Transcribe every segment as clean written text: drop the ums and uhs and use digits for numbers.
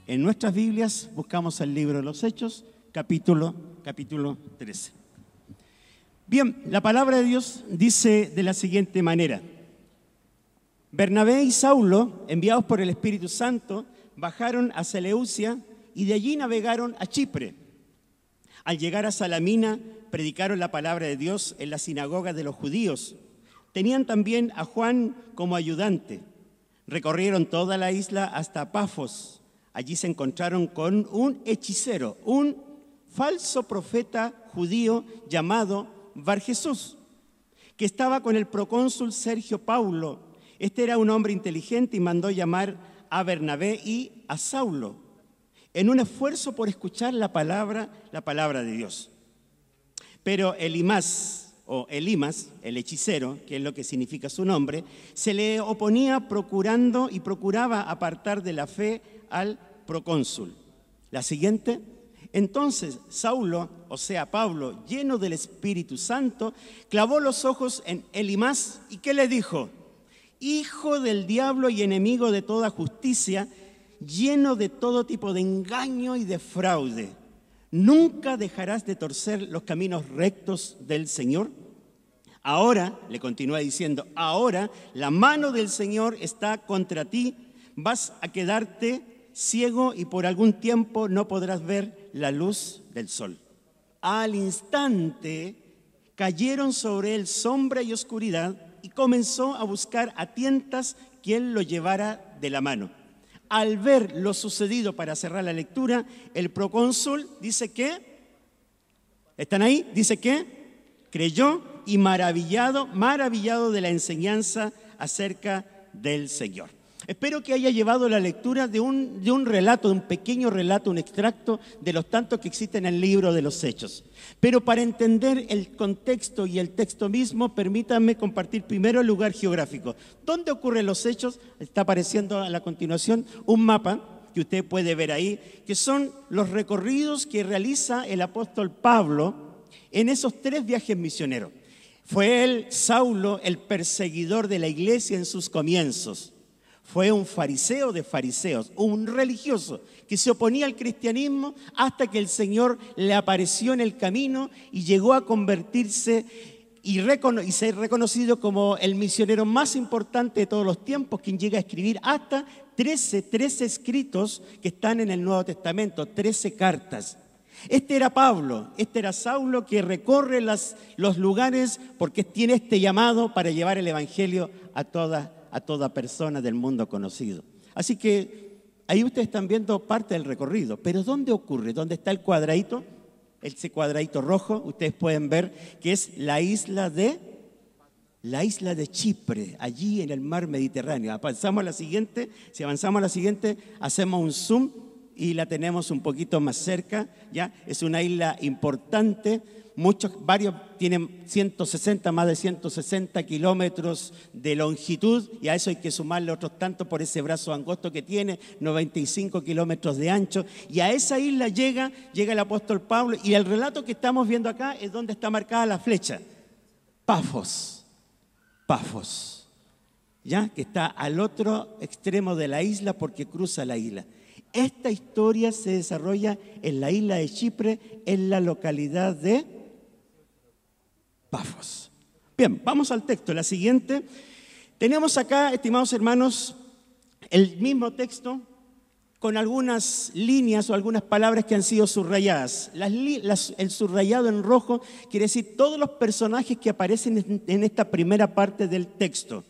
En nuestras Biblias buscamos el libro de los Hechos, capítulo 13. Bien, la palabra de Dios dice de la siguiente manera: Bernabé y Saulo, enviados por el Espíritu Santo, bajaron a Seleucia y de allí navegaron a Chipre. Al llegar a Salamina, predicaron la palabra de Dios en la sinagoga de los judíos. Tenían también a Juan como ayudante. Recorrieron toda la isla hasta Pafos. Allí se encontraron con un hechicero, un falso profeta judío llamado Barjesús, que estaba con el procónsul Sergio Paulo. Este era un hombre inteligente y mandó llamar a Bernabé y a Saulo en un esfuerzo por escuchar la palabra de Dios. Pero Elimas, el hechicero, que es lo que significa su nombre, se le oponía procuraba apartar de la fe al procónsul. La siguiente: entonces Saulo, o sea Pablo, lleno del Espíritu Santo, clavó los ojos en Elimas y ¿qué le dijo? Hijo del diablo y enemigo de toda justicia, lleno de todo tipo de engaño y de fraude, ¿nunca dejarás de torcer los caminos rectos del Señor? Ahora, le continúa diciendo, ahora la mano del Señor está contra ti, vas a quedarte ciego y por algún tiempo no podrás ver la luz del sol. Al instante cayeron sobre él sombra y oscuridad y comenzó a buscar a tientas quien lo llevara de la mano. Al ver lo sucedido, para cerrar la lectura, el procónsul dice que, ¿están ahí? Dice que creyó y maravillado de la enseñanza acerca del Señor. Espero que haya llevado la lectura de un relato, de un pequeño relato, un extracto de los tantos que existen en el libro de los Hechos. Pero para entender el contexto y el texto mismo, permítanme compartir primero el lugar geográfico. ¿Dónde ocurren los Hechos? Está apareciendo a la continuación un mapa que usted puede ver ahí, que son los recorridos que realiza el apóstol Pablo en esos 3 viajes misioneros. Fue él, Saulo, el perseguidor de la iglesia en sus comienzos. Fue un fariseo de fariseos, un religioso que se oponía al cristianismo hasta que el Señor le apareció en el camino y llegó a convertirse y ser reconocido como el misionero más importante de todos los tiempos, quien llega a escribir hasta 13 escritos que están en el Nuevo Testamento, 13 cartas. Este era Pablo, este era Saulo, que recorre los lugares porque tiene este llamado para llevar el evangelio a toda persona del mundo conocido. Así que ahí ustedes están viendo parte del recorrido. Pero ¿dónde ocurre? ¿Dónde está el cuadradito? Ese cuadradito rojo, ustedes pueden ver que es la isla de Chipre, allí en el mar Mediterráneo. Avanzamos a la siguiente, si avanzamos a la siguiente, hacemos un zoom y la tenemos un poquito más cerca, ¿ya? Es una isla importante, varios tienen más de 160 kilómetros de longitud, y a eso hay que sumarle otros tantos por ese brazo angosto que tiene, 95 kilómetros de ancho, y a esa isla llega el apóstol Pablo, y el relato que estamos viendo acá es donde está marcada la flecha, Pafos, ¿ya? Que está al otro extremo de la isla porque cruza la isla. Esta historia se desarrolla en la isla de Chipre, en la localidad de Pafos. Bien, vamos al texto. La siguiente. Tenemos acá, estimados hermanos, el mismo texto con algunas líneas o algunas palabras que han sido subrayadas. El subrayado en rojo quiere decir todos los personajes que aparecen en esta primera parte del texto.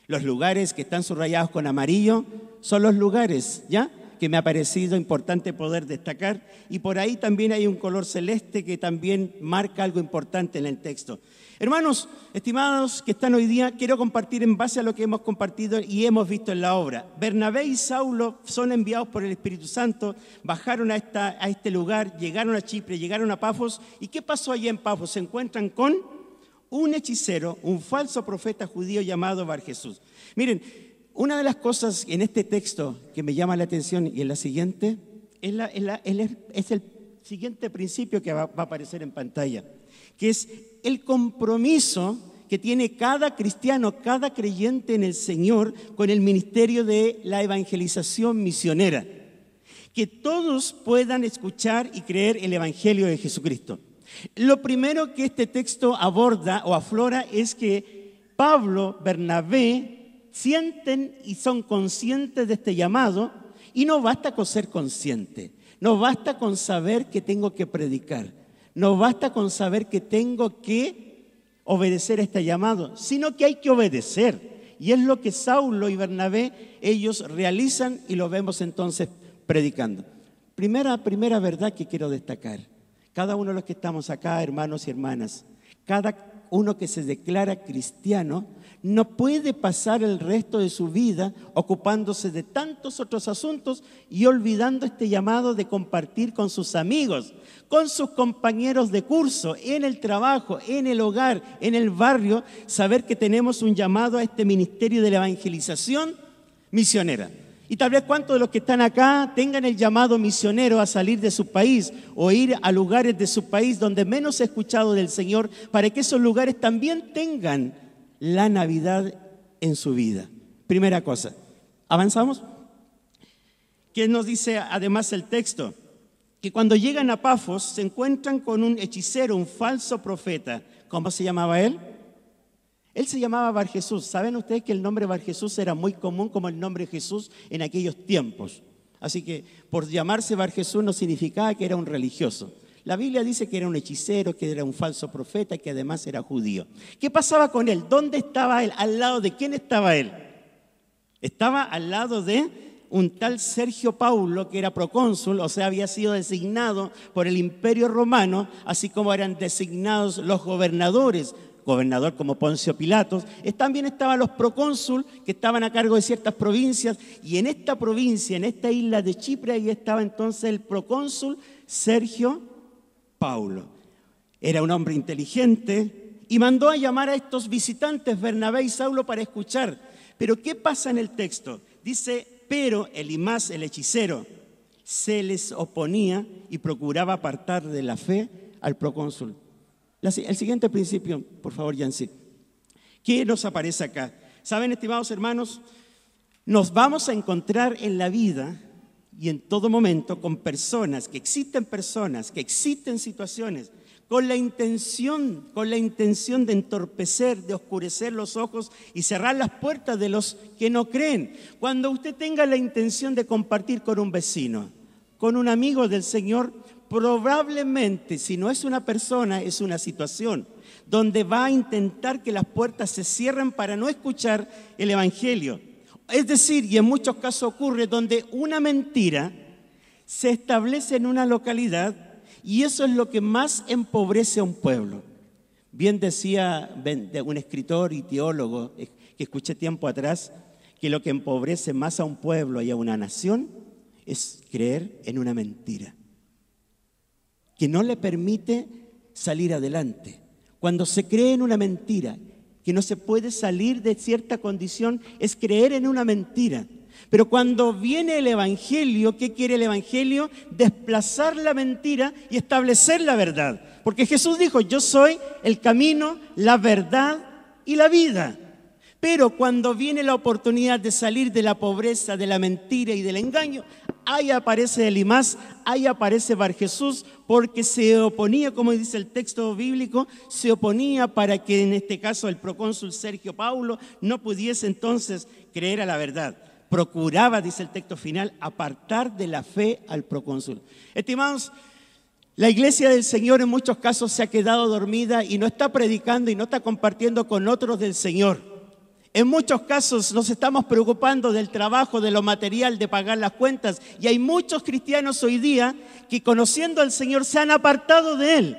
Los lugares que están subrayados con amarillo son los lugares, ¿ya?, que me ha parecido importante poder destacar, y por ahí también hay un color celeste que también marca algo importante en el texto. Hermanos, estimados que están hoy día, quiero compartir en base a lo que hemos compartido y hemos visto en la obra. Bernabé y Saulo son enviados por el Espíritu Santo, bajaron a este lugar, llegaron a Chipre, llegaron a Pafos. ¿Y qué pasó allí en Pafos? Se encuentran con un hechicero, un falso profeta judío llamado Barjesús. Miren, una de las cosas en este texto que me llama la atención y en la siguiente es el siguiente principio que va a aparecer en pantalla, que es el compromiso que tiene cada cristiano, cada creyente en el Señor con el ministerio de la evangelización misionera. que todos puedan escuchar y creer el Evangelio de Jesucristo. Lo primero que este texto aborda o aflora es que Pablo, Bernabé, sienten y son conscientes de este llamado, y no basta con ser consciente, no basta con saber que tengo que predicar, no basta con saber que tengo que obedecer a este llamado, sino que hay que obedecer. Y es lo que Saulo y Bernabé, ellos realizan, y lo vemos entonces predicando. Primera verdad que quiero destacar. Cada uno de los que estamos acá, hermanos y hermanas, cada uno que se declara cristiano no puede pasar el resto de su vida ocupándose de tantos otros asuntos y olvidando este llamado de compartir con sus amigos, con sus compañeros de curso, en el trabajo, en el hogar, en el barrio, saber que tenemos un llamado a este ministerio de la evangelización misionera. Y tal vez cuántos de los que están acá tengan el llamado misionero a salir de su país o ir a lugares de su país donde menos se ha escuchado del Señor, para que esos lugares también tengan la Navidad en su vida. Primera cosa. ¿Avanzamos? ¿Qué nos dice además el texto? Que cuando llegan a Pafos se encuentran con un hechicero, un falso profeta. ¿Cómo se llamaba él? Él se llamaba Barjesús. ¿Saben ustedes que el nombre Barjesús era muy común como el nombre Jesús en aquellos tiempos? Así que por llamarse Barjesús no significaba que era un religioso. La Biblia dice que era un hechicero, que era un falso profeta, que además era judío. ¿Qué pasaba con él? ¿Dónde estaba él? ¿Al lado de quién estaba él? Estaba al lado de un tal Sergio Paulo, que era procónsul, o sea, había sido designado por el Imperio Romano, así como eran designados los gobernadores, gobernador como Poncio Pilatos. También estaban los procónsul, que estaban a cargo de ciertas provincias, y en esta provincia, en esta isla de Chipre, ahí estaba entonces el procónsul Sergio Paulo. Era un hombre inteligente y mandó a llamar a estos visitantes, Bernabé y Saulo, para escuchar. Pero ¿qué pasa en el texto? Dice, pero Elimás, el hechicero, se les oponía y procuraba apartar de la fe al procónsul. El siguiente principio, por favor, Yancy. ¿Qué nos aparece acá? ¿Saben, estimados hermanos? Nos vamos a encontrar en la vida y en todo momento con personas, que existen situaciones, con la intención de entorpecer, de oscurecer los ojos y cerrar las puertas de los que no creen. Cuando usted tenga la intención de compartir con un vecino, con un amigo del Señor, probablemente, si no es una persona, es una situación donde va a intentar que las puertas se cierren para no escuchar el Evangelio. Es decir, y en muchos casos ocurre, donde una mentira se establece en una localidad, y eso es lo que más empobrece a un pueblo. Bien decía un escritor y teólogo que escuché tiempo atrás, que lo que empobrece más a un pueblo y a una nación es creer en una mentira, que no le permite salir adelante. Cuando se cree en una mentira, que no se puede salir de cierta condición, es creer en una mentira. Pero cuando viene el Evangelio, ¿qué quiere el Evangelio? Desplazar la mentira y establecer la verdad. Porque Jesús dijo, yo soy el camino, la verdad y la vida. Pero cuando viene la oportunidad de salir de la pobreza, de la mentira y del engaño, ahí aparece Elimás, ahí aparece Barjesús, porque se oponía, como dice el texto bíblico, se oponía para que en este caso el procónsul Sergio Paulo no pudiese entonces creer a la verdad. Procuraba, dice el texto final, apartar de la fe al procónsul. Estimados, la iglesia del Señor en muchos casos se ha quedado dormida y no está predicando y no está compartiendo con otros del Señor. En muchos casos nos estamos preocupando del trabajo, de lo material, de pagar las cuentas. Y hay muchos cristianos hoy día que, conociendo al Señor, se han apartado de Él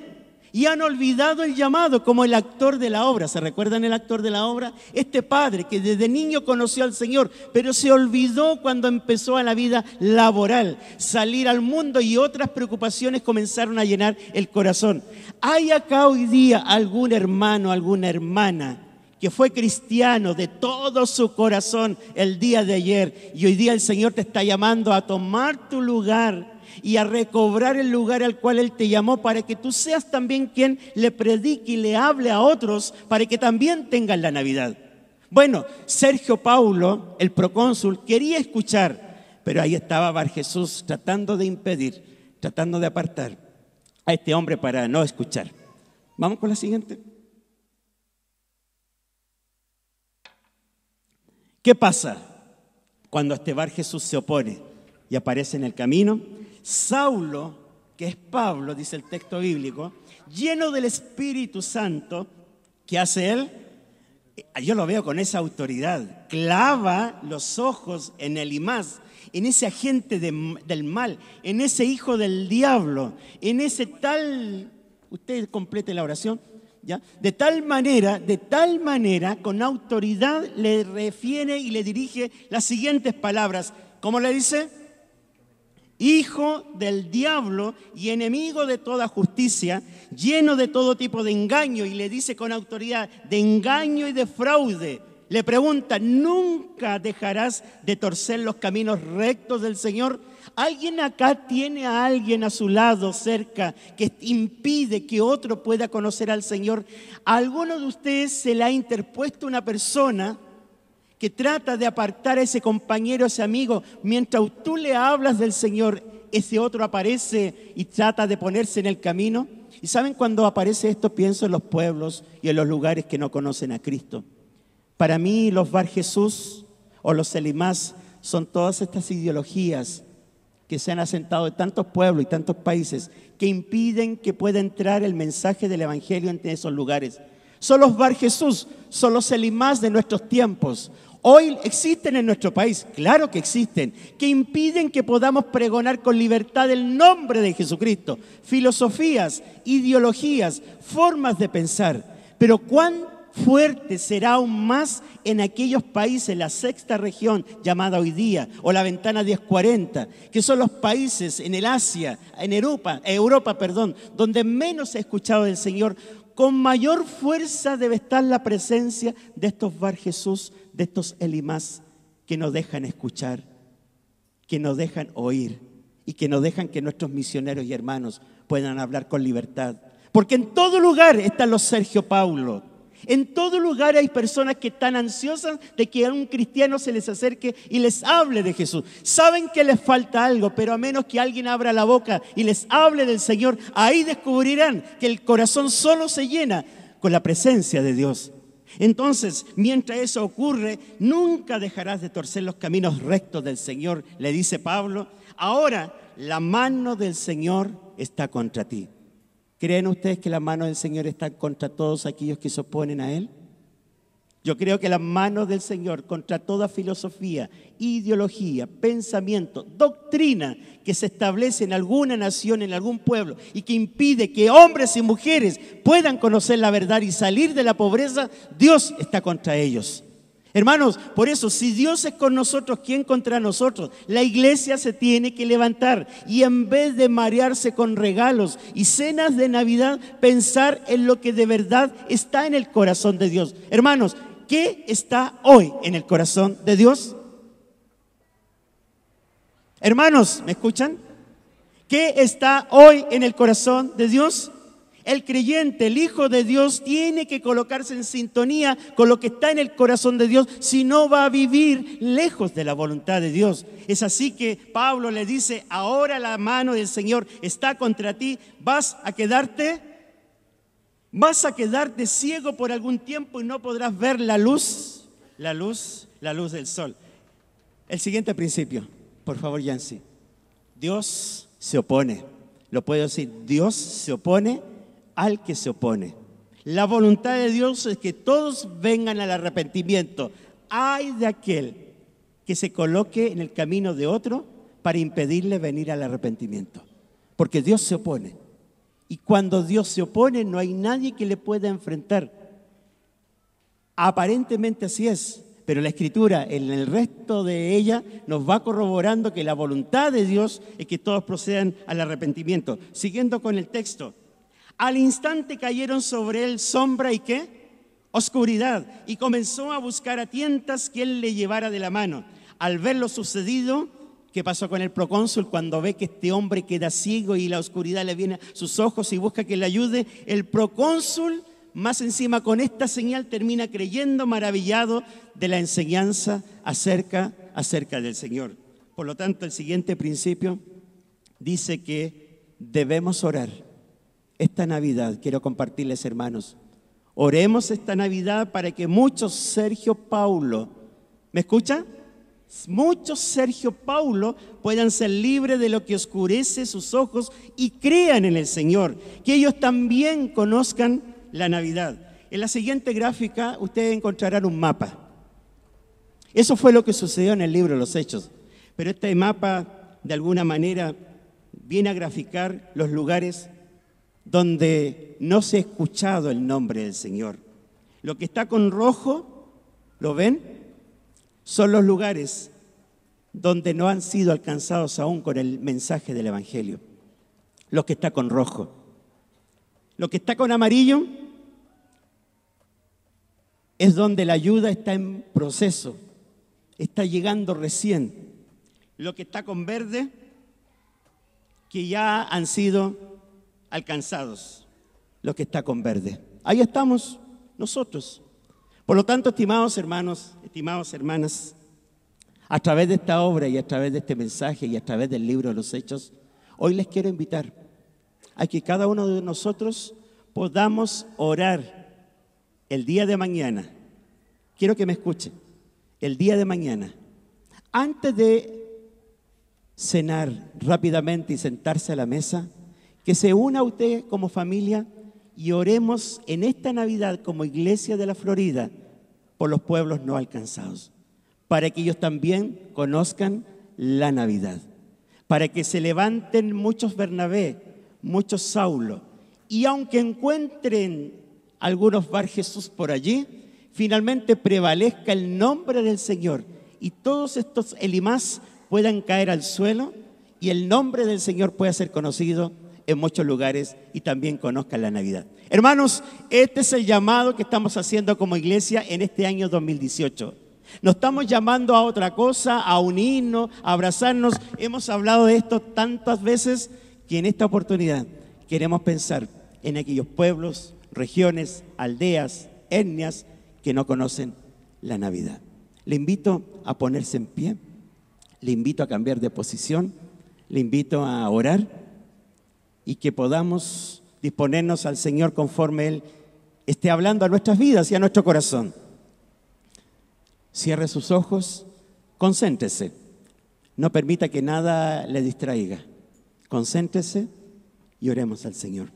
y han olvidado el llamado, como el actor de la obra. ¿Se recuerdan el actor de la obra? Este padre que desde niño conoció al Señor, pero se olvidó cuando empezó a la vida laboral, salir al mundo, y otras preocupaciones comenzaron a llenar el corazón. ¿Hay acá hoy día algún hermano, alguna hermana que fue cristiano de todo su corazón el día de ayer, y hoy día el Señor te está llamando a tomar tu lugar y a recobrar el lugar al cual Él te llamó, para que tú seas también quien le predique y le hable a otros para que también tengan la Navidad? Bueno, Sergio Paulo, el procónsul, quería escuchar, Pero ahí estaba Bar Jesús tratando de impedir, tratando de apartar a este hombre para no escuchar. Vamos con la siguiente. ¿Qué pasa cuando este Bar Jesús se opone y aparece en el camino? Saulo, que es Pablo, dice el texto bíblico, lleno del Espíritu Santo, ¿qué hace él? Yo lo veo con esa autoridad. Clava los ojos en Elías, en ese agente del mal, en ese hijo del diablo, en ese tal... Usted complete la oración, ¿ya? De tal manera, con autoridad le refiere y le dirige las siguientes palabras. ¿Cómo le dice? Hijo del diablo y enemigo de toda justicia, lleno de todo tipo de engaño, y le dice con autoridad, de engaño y de fraude. Le pregunta, ¿nunca dejarás de torcer los caminos rectos del Señor? ¿Alguien acá tiene a alguien a su lado, cerca, que impide que otro pueda conocer al Señor? ¿A alguno de ustedes se le ha interpuesto una persona que trata de apartar a ese compañero, a ese amigo? Mientras tú le hablas del Señor, ese otro aparece y trata de ponerse en el camino. ¿Y saben cuando aparece esto? Pienso en los pueblos y en los lugares que no conocen a Cristo. Para mí los Bar Jesús o los Elías son todas estas ideologías que se han asentado en tantos pueblos y tantos países que impiden que pueda entrar el mensaje del Evangelio en esos lugares. Son los Bar Jesús, son los Elías de nuestros tiempos. Hoy existen en nuestro país, claro que existen, que impiden que podamos pregonar con libertad el nombre de Jesucristo. Filosofías, ideologías, formas de pensar. Pero ¿cuán fuerte será aún más en aquellos países, la sexta región llamada hoy día, o la ventana 1040, que son los países en el Asia, en Europa, donde menos se ha escuchado del Señor? Con mayor fuerza debe estar la presencia de estos Bar Jesús, de estos Elías, que nos dejan escuchar, que nos dejan oír y que nos dejan que nuestros misioneros y hermanos puedan hablar con libertad. Porque en todo lugar están los Sergio Paulo. En todo lugar hay personas que están ansiosas de que a un cristiano se les acerque y les hable de Jesús. Saben que les falta algo, pero a menos que alguien abra la boca y les hable del Señor, ahí descubrirán que el corazón solo se llena con la presencia de Dios. Entonces, mientras eso ocurre, nunca dejarás de torcer los caminos rectos del Señor, le dice Pablo. Ahora, la mano del Señor está contra ti. ¿Creen ustedes que la mano del Señor está contra todos aquellos que se oponen a Él? Yo creo que la mano del Señor contra toda filosofía, ideología, pensamiento, doctrina que se establece en alguna nación, en algún pueblo, y que impide que hombres y mujeres puedan conocer la verdad y salir de la pobreza, Dios está contra ellos. Hermanos, por eso, si Dios es con nosotros, ¿quién contra nosotros? La iglesia se tiene que levantar y en vez de marearse con regalos y cenas de Navidad, pensar en lo que de verdad está en el corazón de Dios. Hermanos, ¿qué está hoy en el corazón de Dios? Hermanos, ¿me escuchan? ¿Qué está hoy en el corazón de Dios? El creyente, el Hijo de Dios, tiene que colocarse en sintonía con lo que está en el corazón de Dios, si no va a vivir lejos de la voluntad de Dios. Es así que Pablo le dice, ahora la mano del Señor está contra ti, vas a quedarte ciego por algún tiempo y no podrás ver la luz del sol. El siguiente principio, por favor, Yancy. Dios se opone, lo puedo decir, Dios se opone al que se opone. La voluntad de Dios es que todos vengan al arrepentimiento. Ay de aquel que se coloque en el camino de otro para impedirle venir al arrepentimiento. Porque Dios se opone. Y cuando Dios se opone, no hay nadie que le pueda enfrentar. Aparentemente así es, pero la Escritura, en el resto de ella, nos va corroborando que la voluntad de Dios es que todos procedan al arrepentimiento. Siguiendo con el texto. Al instante cayeron sobre él sombra y ¿qué? Oscuridad. Y comenzó a buscar a tientas que él le llevara de la mano. Al ver lo sucedido, ¿qué pasó con el procónsul? Cuando ve que este hombre queda ciego y la oscuridad le viene a sus ojos y busca que le ayude, el procónsul, más encima con esta señal, termina creyendo, maravillado de la enseñanza acerca del Señor. Por lo tanto, el siguiente principio dice que debemos orar. Esta Navidad, quiero compartirles, hermanos, oremos esta Navidad para que muchos Sergio Paulo, ¿me escucha? Muchos Sergio Paulo puedan ser libres de lo que oscurece sus ojos y crean en el Señor, que ellos también conozcan la Navidad. En la siguiente gráfica ustedes encontrarán un mapa. Eso fue lo que sucedió en el libro de los Hechos, pero este mapa de alguna manera viene a graficar los lugares donde no se ha escuchado el nombre del Señor. Lo que está con rojo, ¿lo ven? Son los lugares donde no han sido alcanzados aún con el mensaje del Evangelio. Lo que está con rojo. Lo que está con amarillo es donde la ayuda está en proceso, está llegando recién. Lo que está con verde, que ya han sido alcanzados. Lo que está con verde. Ahí estamos nosotros. Por lo tanto, estimados hermanos, estimadas hermanas, a través de esta obra y a través de este mensaje y a través del libro de los Hechos, hoy les quiero invitar a que cada uno de nosotros podamos orar el día de mañana. Quiero que me escuchen. El día de mañana, antes de cenar rápidamente y sentarse a la mesa, que se una usted como familia y oremos en esta Navidad como Iglesia de la Florida por los pueblos no alcanzados, para que ellos también conozcan la Navidad, para que se levanten muchos Bernabé, muchos Saulo, y aunque encuentren algunos Bar Jesús por allí, finalmente prevalezca el nombre del Señor y todos estos Elimás puedan caer al suelo y el nombre del Señor pueda ser conocido en muchos lugares y también conozcan la Navidad. Hermanos, este es el llamado que estamos haciendo como iglesia en este año 2018. No estamos llamando a otra cosa, a unirnos, a abrazarnos. Hemos hablado de esto tantas veces que en esta oportunidad queremos pensar en aquellos pueblos, regiones, aldeas, etnias que no conocen la Navidad. Le invito a ponerse en pie, le invito a cambiar de posición, le invito a orar y que podamos disponernos al Señor conforme Él esté hablando a nuestras vidas y a nuestro corazón. Cierre sus ojos, concéntrese, no permita que nada le distraiga. Concéntrese y oremos al Señor.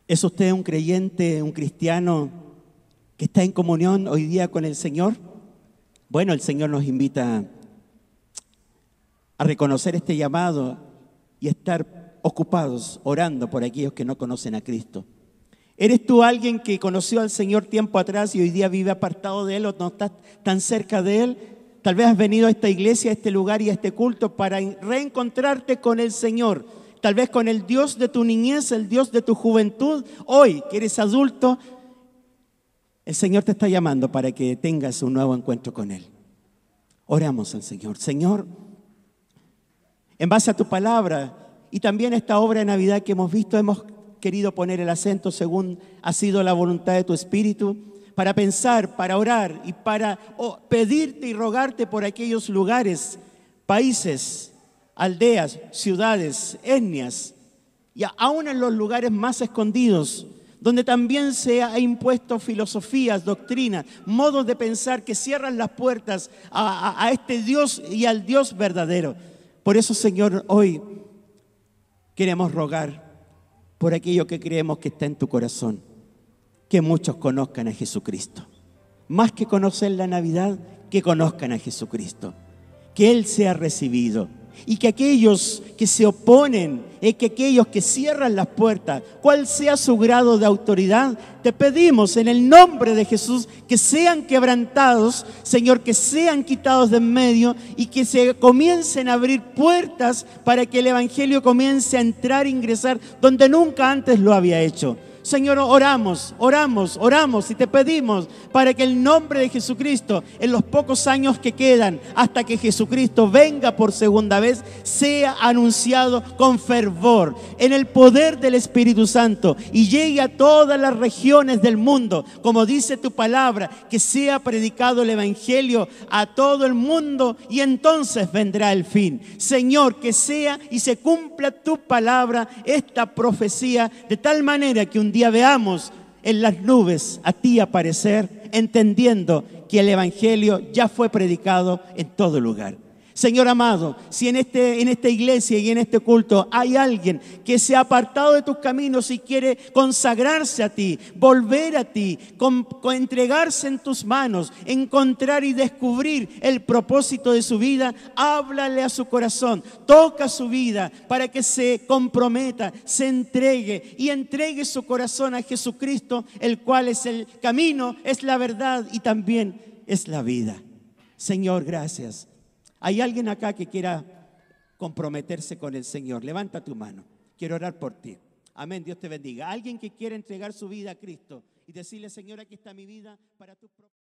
¿Es usted un creyente, un cristiano que está en comunión hoy día con el Señor? Bueno, el Señor nos invita a reconocer este llamado y estar ocupados orando por aquellos que no conocen a Cristo. ¿Eres tú alguien que conoció al Señor tiempo atrás y hoy día vive apartado de Él o no estás tan cerca de Él? Tal vez has venido a esta iglesia, a este lugar y a este culto para reencontrarte con el Señor. Tal vez con el Dios de tu niñez, el Dios de tu juventud. Hoy que eres adulto, el Señor te está llamando para que tengas un nuevo encuentro con Él. Oramos al Señor. Señor, en base a tu palabra y también a esta obra de Navidad que hemos visto, hemos querido poner el acento según ha sido la voluntad de tu Espíritu, para pensar, para orar y para pedirte y rogarte por aquellos lugares, países, aldeas, ciudades, etnias y aún en los lugares más escondidos, donde también se ha impuesto filosofías, doctrinas, modos de pensar que cierran las puertas a este Dios y al Dios verdadero. Por eso, Señor, hoy queremos rogar por aquello que creemos que está en tu corazón, que muchos conozcan a Jesucristo. Más que conocer la Navidad, que conozcan a Jesucristo, que Él sea recibido. Y que aquellos que se oponen, que aquellos que cierran las puertas, cuál sea su grado de autoridad, te pedimos en el nombre de Jesús que sean quebrantados, Señor, que sean quitados de en medio y que se comiencen a abrir puertas para que el Evangelio comience a entrar e ingresar donde nunca antes lo había hecho. Señor, oramos y te pedimos para que el nombre de Jesucristo, en los pocos años que quedan hasta que Jesucristo venga por segunda vez, sea anunciado con fervor, en el poder del Espíritu Santo, y llegue a todas las regiones del mundo, como dice tu palabra, que sea predicado el Evangelio a todo el mundo, y entonces vendrá el fin. Señor, que sea y se cumpla tu palabra, esta profecía, de tal manera que un día veamos en las nubes a ti aparecer, entendiendo que el Evangelio ya fue predicado en todo lugar. Señor amado, si en esta iglesia y en este culto hay alguien que se ha apartado de tus caminos y quiere consagrarse a ti, volver a ti, entregarse en tus manos, encontrar y descubrir el propósito de su vida, háblale a su corazón, toca su vida para que se comprometa, se entregue y entregue su corazón a Jesucristo, el cual es el camino, es la verdad y también es la vida. Señor, gracias. ¿Hay alguien acá que quiera comprometerse con el Señor? Levanta tu mano. Quiero orar por ti. Amén. Dios te bendiga. Alguien que quiera entregar su vida a Cristo y decirle: Señor, aquí está mi vida para tu propósito.